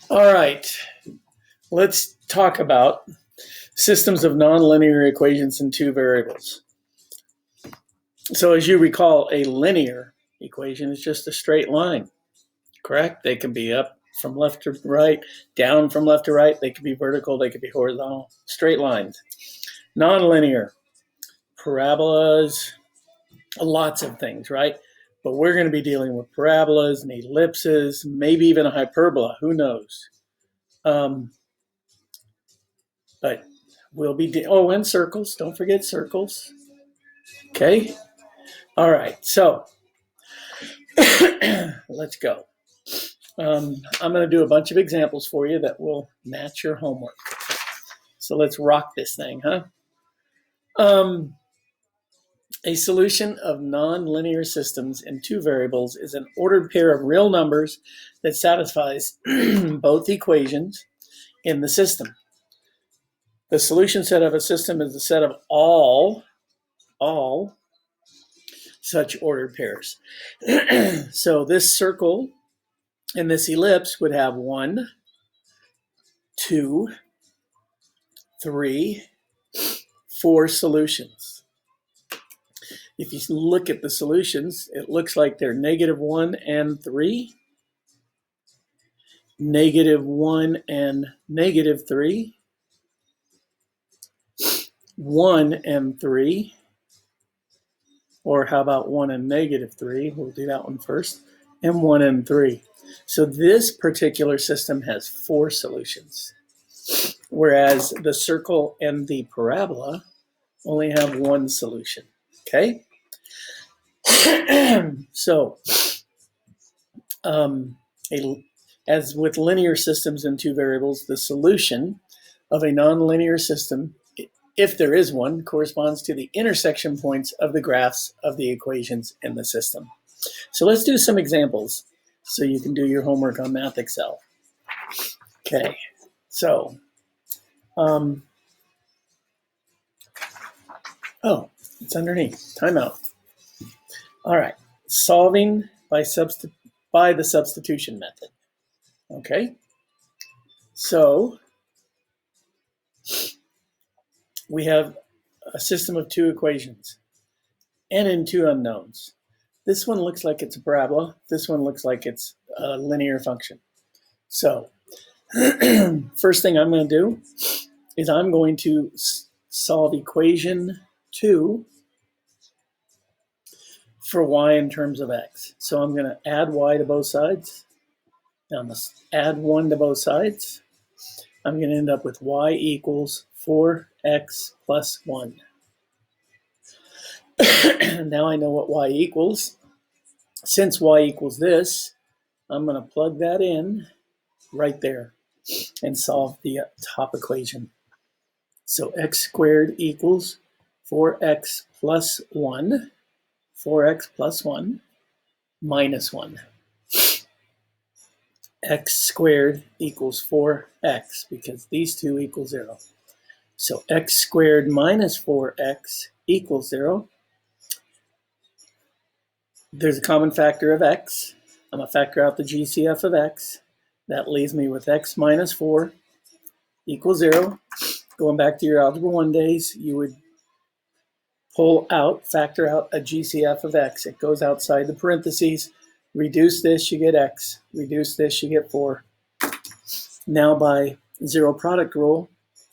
All right, let's talk about systems of nonlinear equations in two variables. So as you recall, a linear equation is just a straight line, correct? They can be up from left to right, down from left to right. They can be vertical, they can be horizontal, straight lines. Nonlinear, parabolas, lots of things, right? But we're going to be dealing with parabolas and ellipses, maybe even a hyperbola, who knows? But we'll be, and circles, don't forget circles. Okay, all right, so let's go. I'm going to do a bunch of examples for you that will match your homework. So let's rock this thing, huh? A solution of nonlinear systems in two variables is an ordered pair of real numbers that satisfies both equations in the system. The solution set of a system is the set of all such ordered pairs. So this circle and this ellipse would have 1, 2, 3, 4 solutions. If you look at the solutions, it looks like they're -1 and 3, -1 and -3, 1 and 3, or how about 1 and -3? We'll do that one first, and 1 and 3. So this particular system has 4 solutions, whereas the circle and the parabola only have 1 solution, okay? So, as with linear systems in two variables, the solution of a nonlinear system, if there is one, corresponds to the intersection points of the graphs of the equations in the system. So let's do some examples so you can do your homework on Math Excel. Okay, so, oh, it's underneath, timeout. All right, solving by the substitution method. Okay, so we have a system of 2 equations, n and 2 unknowns. This one looks like it's a parabola. This one looks like it's a linear function. So first thing I'm going to do is I'm going to solve equation 2 for y in terms of x. So I'm going to add y to both sides. Now I'm going to add 1 to both sides. I'm going to end up with y equals 4x plus 1. Now I know what y equals. Since y equals this, I'm going to plug that in right there and solve the top equation. So x squared equals 4x plus 1, 4x plus 1 minus 1. X squared equals 4x because these two equal 0. So x squared minus 4x equals 0. There's a common factor of x. I'm going to factor out the GCF of x. That leaves me with x minus 4 equals 0. Going back to your Algebra 1 days, you would factor out a GCF of x. It goes outside the parentheses. Reduce this, you get x. Reduce this, you get 4. Now by zero product rule,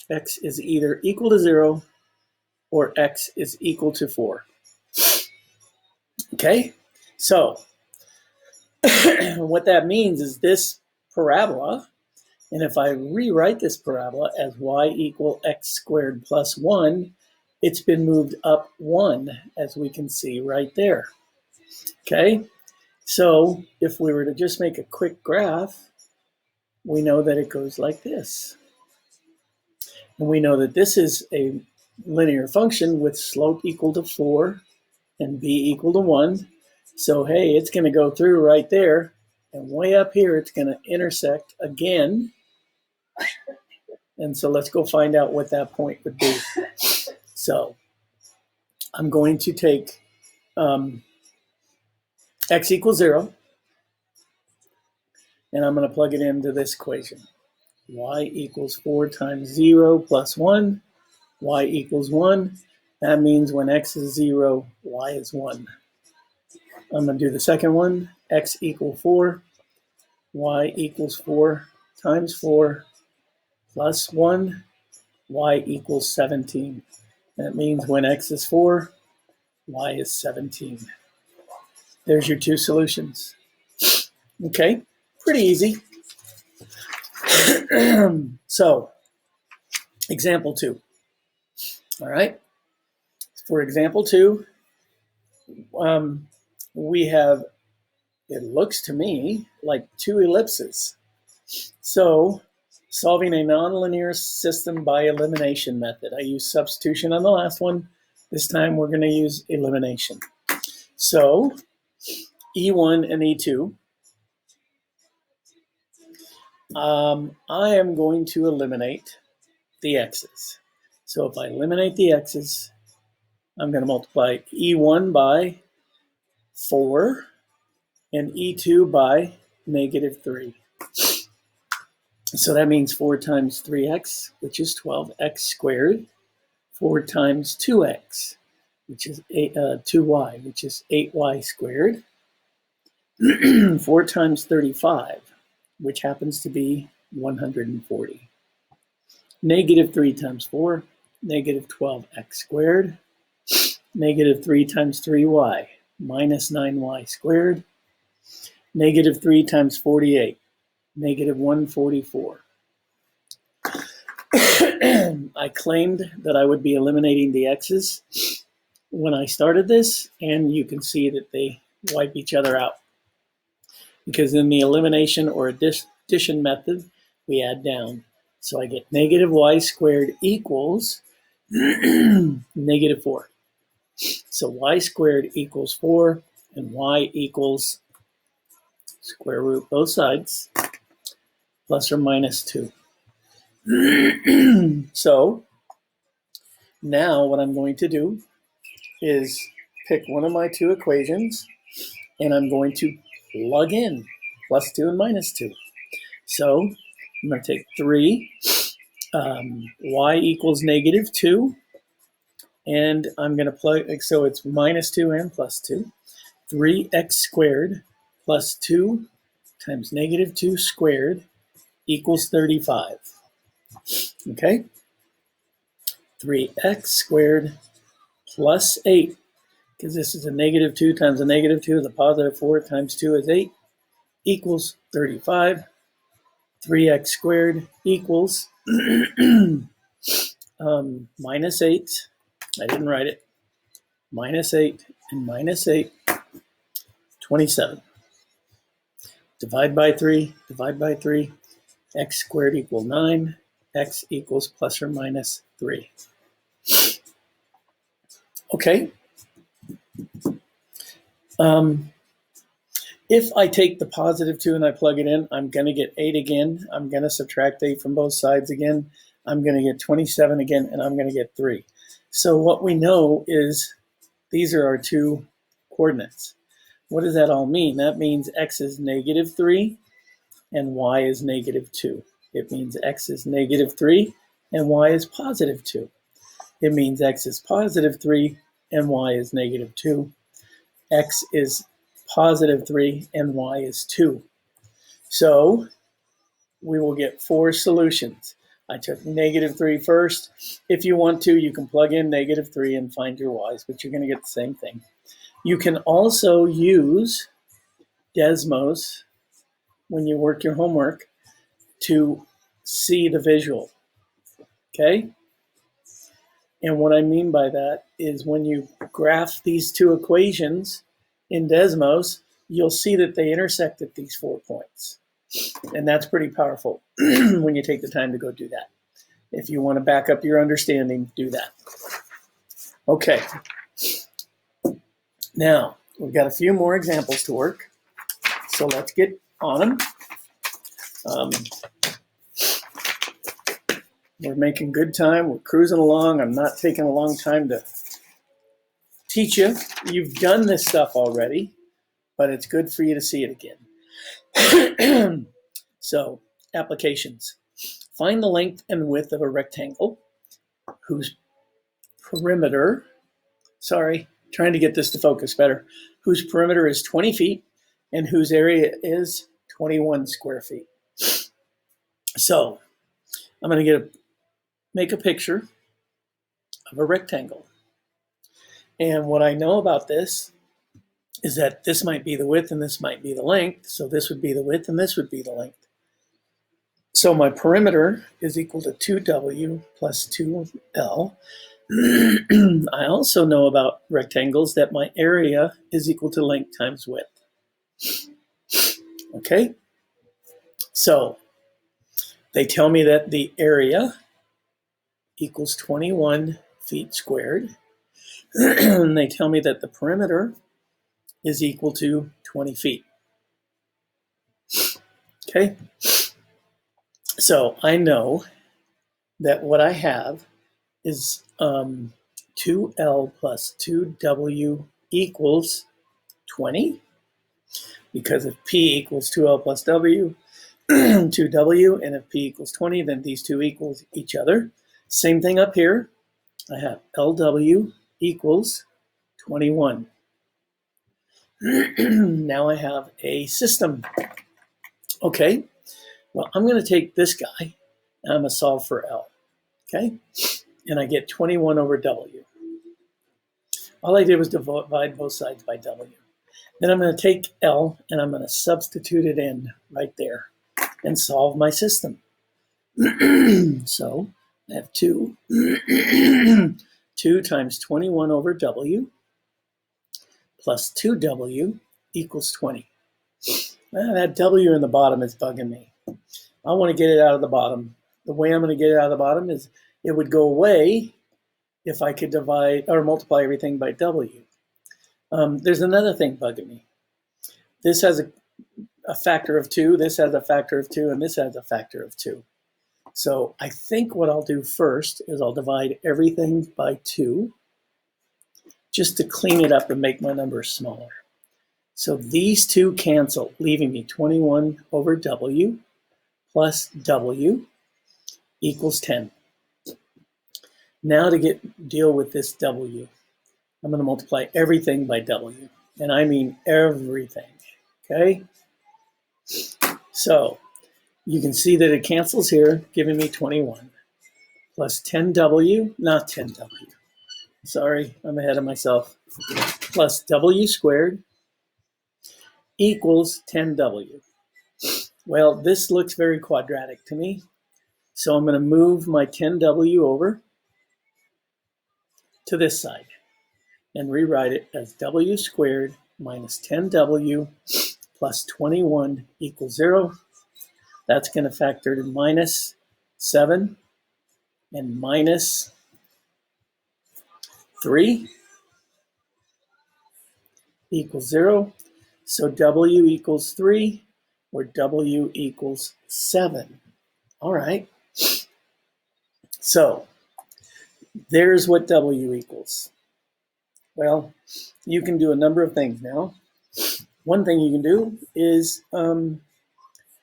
x is either equal to 0 or x is equal to 4. Okay? So, what that means is this parabola, and if I rewrite this parabola as y equal x squared plus 1, it's been moved up 1, as we can see right there. Okay? So, if we were to just make a quick graph, we know that it goes like this. And we know that this is a linear function with slope equal to 4 and b equal to 1. So, hey, it's going to go through right there. And way up here, it's going to intersect again. And so let's go find out what that point would be. So I'm going to take x equals 0. and I'm going to plug it into this equation. Y equals 4 times 0 plus 1, y equals 1. That means when x is 0, y is 1. I'm going to do the second one. X equals 4, y equals 4 times 4 plus 1, y equals 17. That means when x is 4, y is 17. There's your two solutions. Okay, pretty easy. So, example 2. All right. For example 2, we have, it looks to me like 2 ellipses. So, solving a nonlinear system by elimination method. I used substitution on the last one. This time we're going to use elimination. So, E1 and E2. I am going to eliminate the x's. So if I eliminate the x's, I'm going to multiply E1 by 4 and E2 by negative 3. So that means 4 times 3x, which is 12x squared, 4 times 2x, which is 2y, which is 8y squared, 4 times 35, which happens to be 140. Negative 3 times 4, negative 12x squared, negative 3 times 3y, minus 9y squared, negative 3 times 48, negative 144. I claimed that I would be eliminating the x's when I started this, and you can see that they wipe each other out. Because in the elimination or addition method, we add down. So I get negative y squared equals negative 4. So y squared equals 4, and y equals square root both sides, plus or minus 2. So now what I'm going to do is pick one of my two equations, and I'm going to plug in plus 2 and minus 2. So I'm going to take 3, y equals negative 2, and I'm going to plug, so it's minus 2 and plus 2. 3x squared plus 2 times negative 2 squared equals 35. Okay? 3x squared plus 8, because this is a negative 2 times a negative 2 is a positive 4 times 2 is 8, equals 35. 3x squared equals minus 8. I didn't write it. Minus 8 and minus 8, 27. Divide by 3, divide by 3. X squared equals 9. X equals plus or minus 3. Okay. If I take the positive 2 and I plug it in, I'm going to get 8 again. I'm going to subtract 8 from both sides again. I'm going to get 27 again, and I'm going to get 3. So what we know is these are our two coordinates. What does that all mean? That means x is negative 3 and y is negative 2. It means x is negative 3 and y is positive 2. It means x is positive 3 and y is negative 2. X is positive 3 and y is 2. So we will get 4 solutions. I took negative 3 first. If you want to, you can plug in negative 3 and find your y's, but you're going to get the same thing. You can also use Desmos when you work your homework to see the visual, okay? And what I mean by that is when you graph these two equations in Desmos, you'll see that they intersect at these 4 points. And that's pretty powerful when you take the time to go do that. If you want to back up your understanding, do that. Okay. Now, we've got a few more examples to work. So let's get on them. We're making good time. We're cruising along. I'm not taking a long time to teach you. You've done this stuff already, but it's good for you to see it again. So, applications. Find the length and width of a rectangle whose perimeter, trying to get this to focus better, whose perimeter is 20 feet and whose area is 21 square feet. So, I'm going to make a picture of a rectangle. And what I know about this is that this might be the width and this might be the length. So this would be the width and this would be the length. So my perimeter is equal to 2W plus 2L. I also know about rectangles that my area is equal to length times width. Okay, so they tell me that the area equals 21 feet squared. And they tell me that the perimeter is equal to 20 feet. Okay, so I know that what I have is 2L plus 2W equals 20, because if P equals 2L plus W, 2W, and if P equals 20, then these two equals each other. Same thing up here. I have LW equals 21. Now I have a system. Okay, well, I'm going to take this guy and I'm going to solve for L. Okay, and I get 21 over W. All I did was divide both sides by W. Then I'm going to take L and I'm going to substitute it in right there and solve my system. So I have 2. 2 times 21 over W plus 2W equals 20. That W in the bottom is bugging me. I want to get it out of the bottom. The way I'm going to get it out of the bottom is it would go away if I could divide or multiply everything by W. There's another thing bugging me. This has a factor of 2, this has a factor of 2, and this has a factor of 2. So I think what I'll do first is I'll divide everything by 2 just to clean it up and make my numbers smaller. So these two cancel, leaving me 21 over W plus W equals 10. Now to deal with this W, I'm going to multiply everything by W, and I mean everything, okay? So you can see that it cancels here, giving me 21 plus 10W, not 10W. Sorry, I'm ahead of myself. Plus W squared equals 10W. Well, this looks very quadratic to me. So I'm going to move my 10W over to this side and rewrite it as W squared minus 10W plus 21 equals 0. That's going to factor to minus 7 and minus 3 equals 0. So W equals 3 or W equals 7. All right. So there's what W equals. Well, you can do a number of things now. One thing you can do is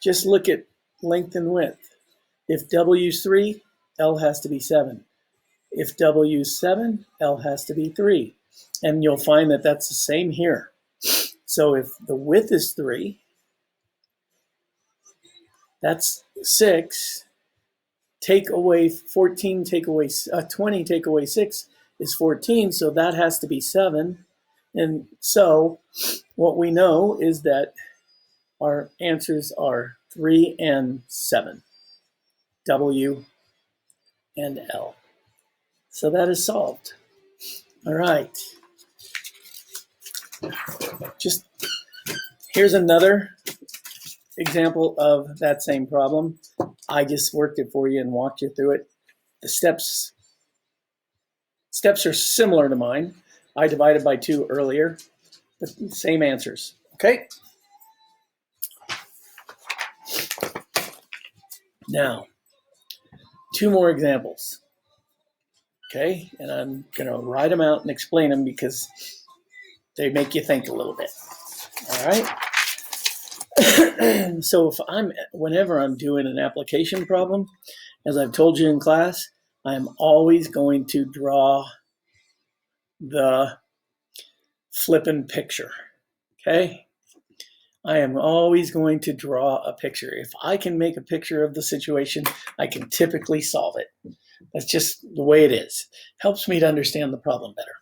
just look at length and width. If W is 3, L has to be 7. If W is 7, L has to be 3. And you'll find that that's the same here. So if the width is 3, that's 6. Take away 14, take away 20, take away 6 is 14. So that has to be 7. And so what we know is that our answers are 3 and 7. W and L. So that is solved. All right. Just here's another example of that same problem. I just worked it for you and walked you through it. The steps are similar to mine. I divided by 2 earlier, but same answers. Okay. Now, 2 more examples. Okay, and I'm going to write them out and explain them because they make you think a little bit. All right. So whenever I'm doing an application problem, as I've told you in class, I'm always going to draw the flippin' picture, okay? I am always going to draw a picture. If I can make a picture of the situation, I can typically solve it. That's just the way it is. Helps me to understand the problem better.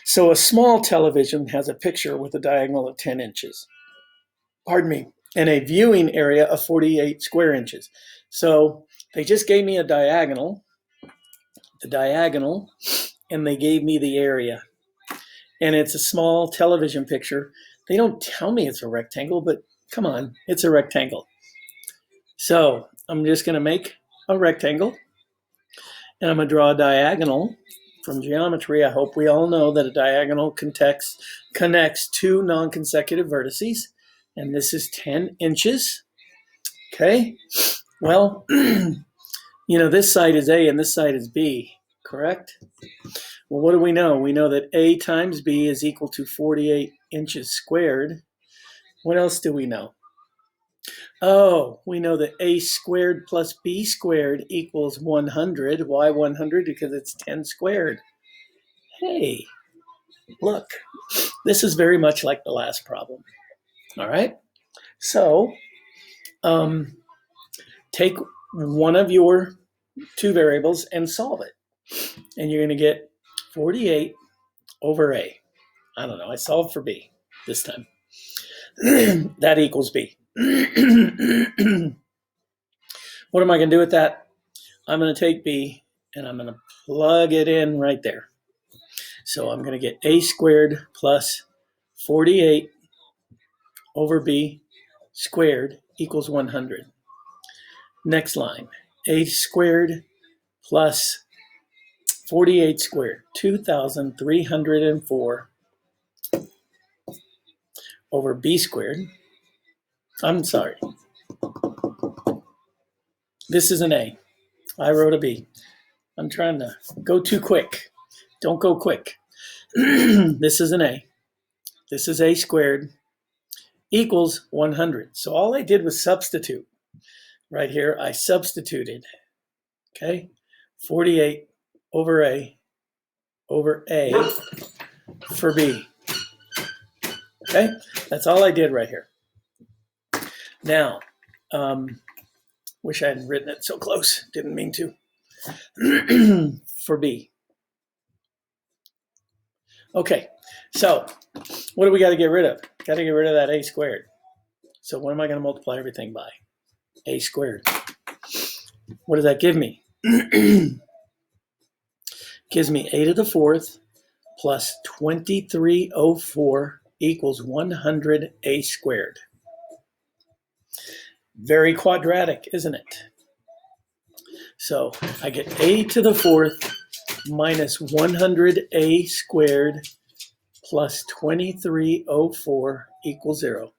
So a small television has a picture with a diagonal of 10 inches. Pardon me, and a viewing area of 48 square inches. So they just gave me the diagonal, and they gave me the area. And it's a small television picture. They don't tell me it's a rectangle, but come on, it's a rectangle. So I'm just going to make a rectangle, and I'm going to draw a diagonal. From geometry, I hope we all know that a diagonal connects two non-consecutive vertices, and this is 10 inches. Okay, well, this side is A and this side is B, correct? Well, what do we know? We know that A times B is equal to 48 inches squared. What else do we know? Oh, we know that A squared plus B squared equals 100. Why 100? Because it's 10 squared. Hey, look, this is very much like the last problem. All right, so take one of your two variables and solve it. And you're going to get 48 over A. I don't know, I solved for B this time. That equals B. What am I going to do with that? I'm going to take B and I'm going to plug it in right there. So I'm going to get A squared plus 48 over B squared equals 100. Next line, A squared plus 48 squared, 2,304 over B squared. I'm sorry. This is an A. I wrote a B. I'm trying to go too quick. Don't go quick. This is an A. This is A squared equals 100. So all I did was substitute. Right here, I substituted. Okay? 48 over A for B. Okay? That's all I did right here. Now, wish I hadn't written it so close. Didn't mean to. For B. Okay, so what do we got to get rid of? Got to get rid of that A squared. So what am I going to multiply everything by? A squared. What does that give me? Gives me A to the fourth plus 2304 equals 100 A squared. Very quadratic, isn't it? So I get A to the fourth minus 100 A squared plus 2304 equals 0.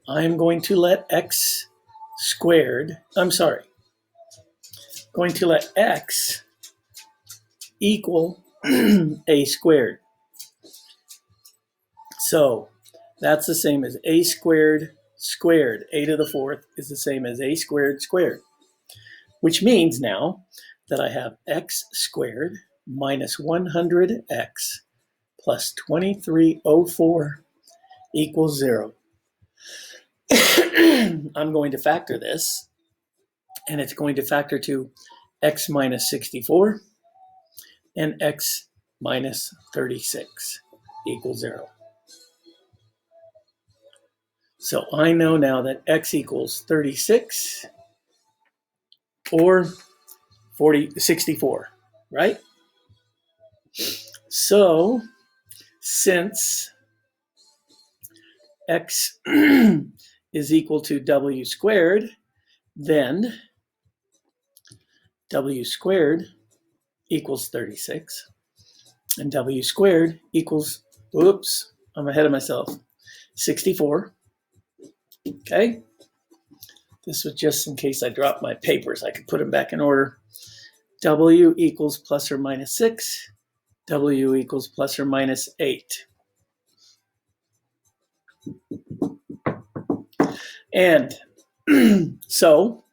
I'm going to let X squared, going to let X equal A squared. So that's the same as A squared squared. A to the fourth is the same as A squared squared, which means now that I have X squared minus 100X plus 2304 equals 0. I'm going to factor this, and it's going to factor to X minus 64 and X minus 36 equals 0. So I know now that X equals 36 or 64, right? So since X is equal to W squared, then W squared equals 36, and W squared equals, oops, I'm ahead of myself, 64. Okay, this was just in case I dropped my papers. I could put them back in order. W equals plus or minus 6. W equals plus or minus 8. And so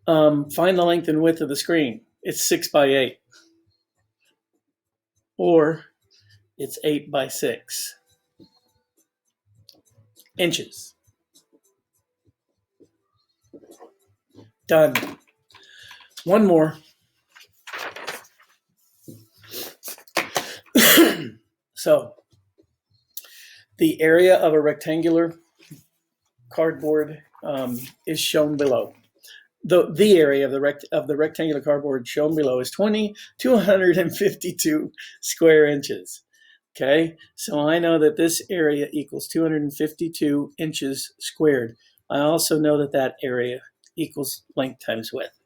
find the length and width of the screen. It's 6 by 8, or it's 8 by 6 inches. Done. One more. So the area of a rectangular cardboard is shown below. The area of the rectangular cardboard shown below is 252 square inches. Okay, so I know that this area equals 252 inches squared. I also know that that area equals length times width.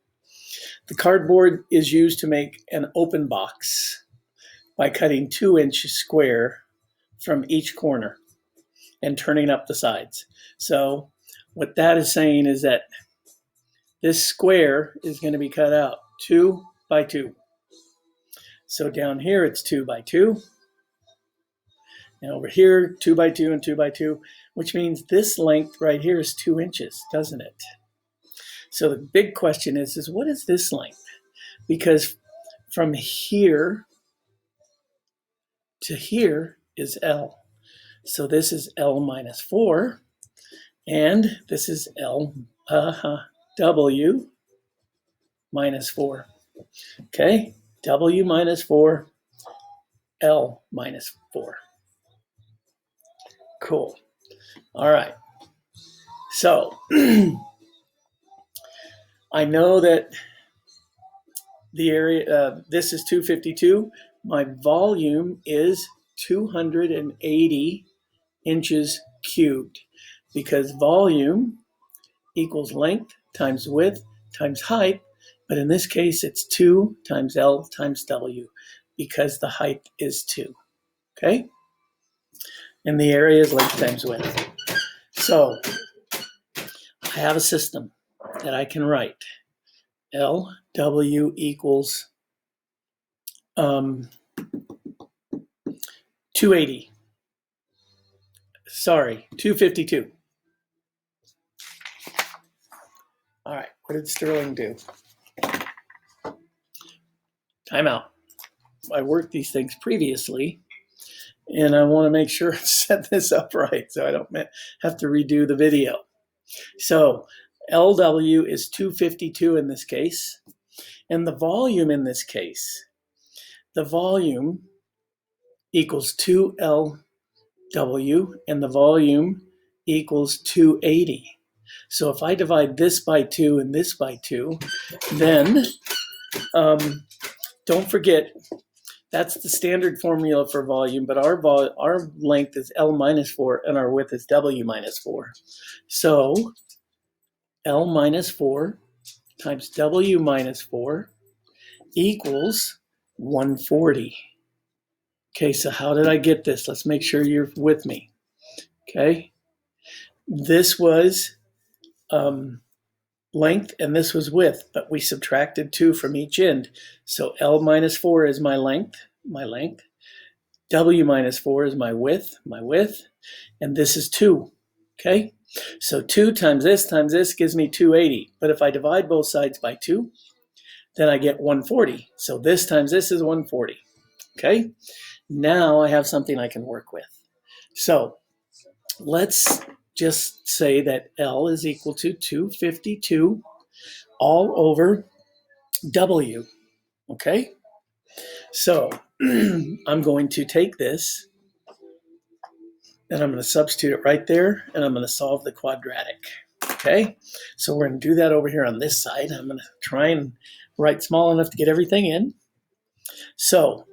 The cardboard is used to make an open box by cutting 2 inches square from each corner and turning up the sides. So what that is saying is that this square is going to be cut out 2 by 2. So down here it's 2 by 2. And over here, 2 by 2 and 2 by 2, which means this length right here is 2 inches, doesn't it? So the big question is what is this length? Because from here to here is L. So this is L minus 4, and this is W minus 4. Okay, W minus 4, L minus 4. Cool. All right. So I know that the area, this is 252. My volume is 280 inches cubed, because volume equals length times width times height. But in this case, it's 2 times L times W, because the height is 2. Okay? And the area is length times width. So I have a system that I can write. LW equals 280. Sorry, 252. All right, what did Sterling do? Time out. I worked these things previously, and I want to make sure I set this up right so I don't have to redo the video. So LW is 252 in this case, and the volume in this case, the volume equals 2LW, and the volume equals 280. So if I divide this by 2 and this by 2, then don't forget, that's the standard formula for volume, but our length is L minus 4 and our width is W minus 4. So L minus 4 times W minus 4 equals 140. Okay, so how did I get this? Let's make sure you're with me. Okay, this was length and this was width, but we subtracted 2 from each end. So L minus 4 is my length. W minus 4 is my width, and this is 2. Okay, so 2 times this gives me 280. But if I divide both sides by 2, then I get 140. So this times this is 140. Okay, now I have something I can work with. So let's just say that L is equal to 252 all over W. Okay, so I'm going to take this and I'm going to substitute it right there, and I'm going to solve the quadratic. Okay, so we're going to do that over here on this side. I'm going to try and write small enough to get everything in. So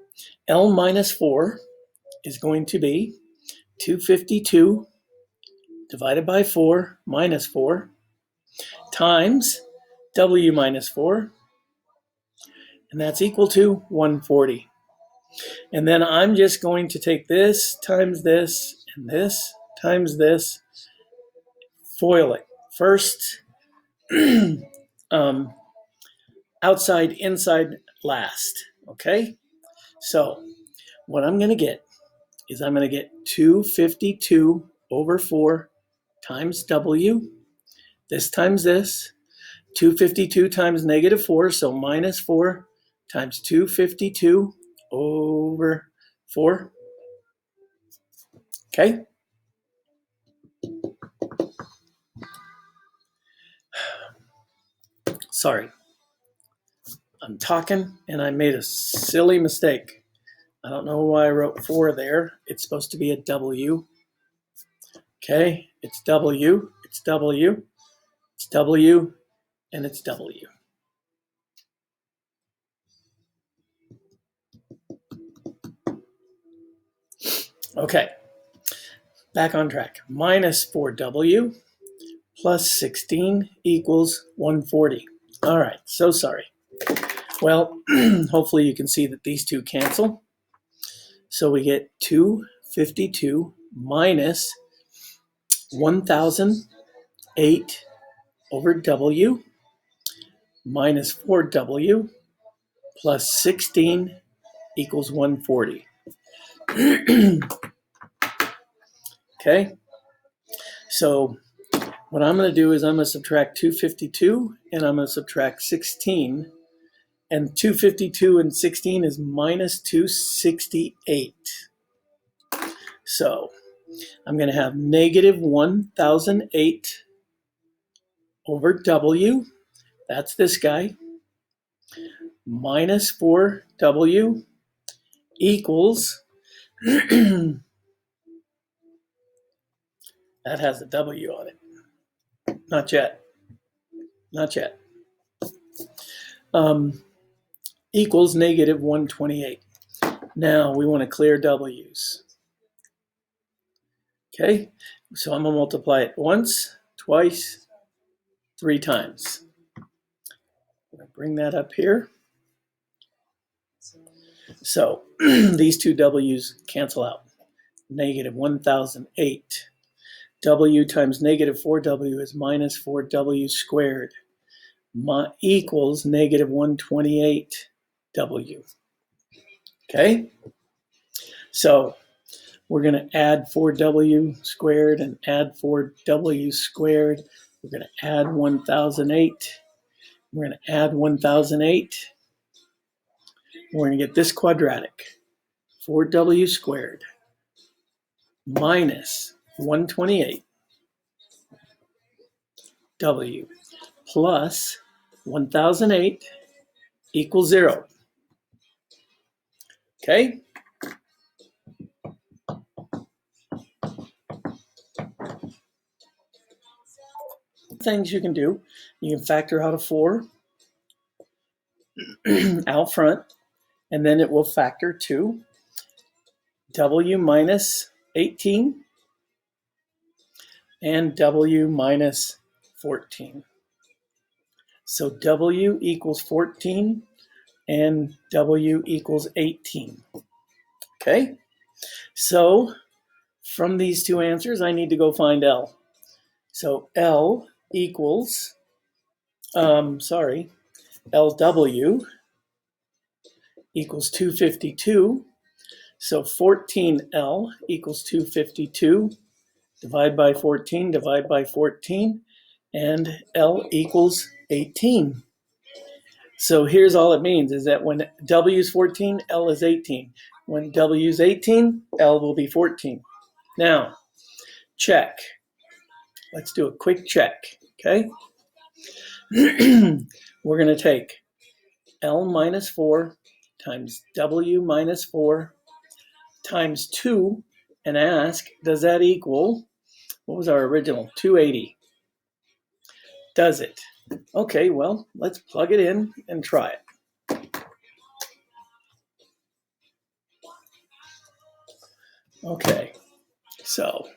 L minus 4 is going to be 252 divided by 4 minus 4 times W minus 4, and that's equal to 140. And then I'm just going to take this times this and this times this, FOIL it. First, outside, inside, last. Okay? So what I'm going to get is I'm going to get 252 over 4 times W, this times this, 252 times negative 4, so minus 4 times 252 over 4. Okay? Sorry. I'm talking and I made a silly mistake. I don't know why I wrote 4 there. It's supposed to be a W. Okay? It's W, it's W, it's W, and it's W. Okay, back on track. Minus 4W plus 16 equals 140. All right, so sorry. Well, hopefully you can see that these two cancel. So we get 252 minus 1008 over W minus 4W plus 16 equals 140. Okay, so what I'm going to do is I'm going to subtract 252 and I'm going to subtract 16. And 252 and 16 is minus 268. So I'm going to have negative 1008 over W. That's this guy. Minus 4W equals, that has a W on it. Not yet. Not yet. Equals negative 128. Now we want to clear W's. Okay, so I'm going to multiply it once, twice, 3 times. I'm going to bring that up here. So these two W's cancel out. Negative 1008. W times negative 4W is minus 4W squared. Equals negative 128W. Okay? So we're going to add 4W squared and add 4W squared. We're going to add 1008. We're going to add 1008. We're going to get this quadratic. 4W squared minus 128W plus 1008 equals 0. Okay? Things you can do. You can factor out a 4 out front, and then it will factor to W minus 18 and W minus 14. So W equals 14 and W equals 18. Okay? So from these two answers, I need to go find L. So L equals, LW equals 252. So 14L equals 252. Divide by 14, divide by 14, and L equals 18. So here's all it means is that when W is 14, L is 18. When W is 18, L will be 14. Now, check. Let's do a quick check, okay? We're going to take L minus 4 times W minus 4 times 2 and ask, does that equal, what was our original? 280. Does it? Okay, well, let's plug it in and try it. Okay, so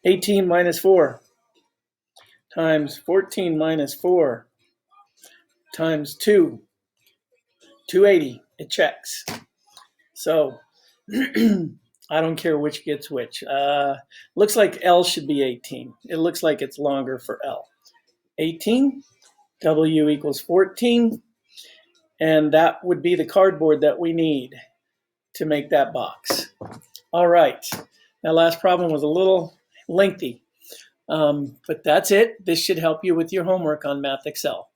18 minus 4 times 14 minus 4 times 2, 280. It checks. So I don't care which gets which. Looks like L should be 18. It looks like it's longer for L. 18, W equals 14, and that would be the cardboard that we need to make that box. All right, That last problem was a little lengthy, but that's it. This should help you with your homework on Math Excel.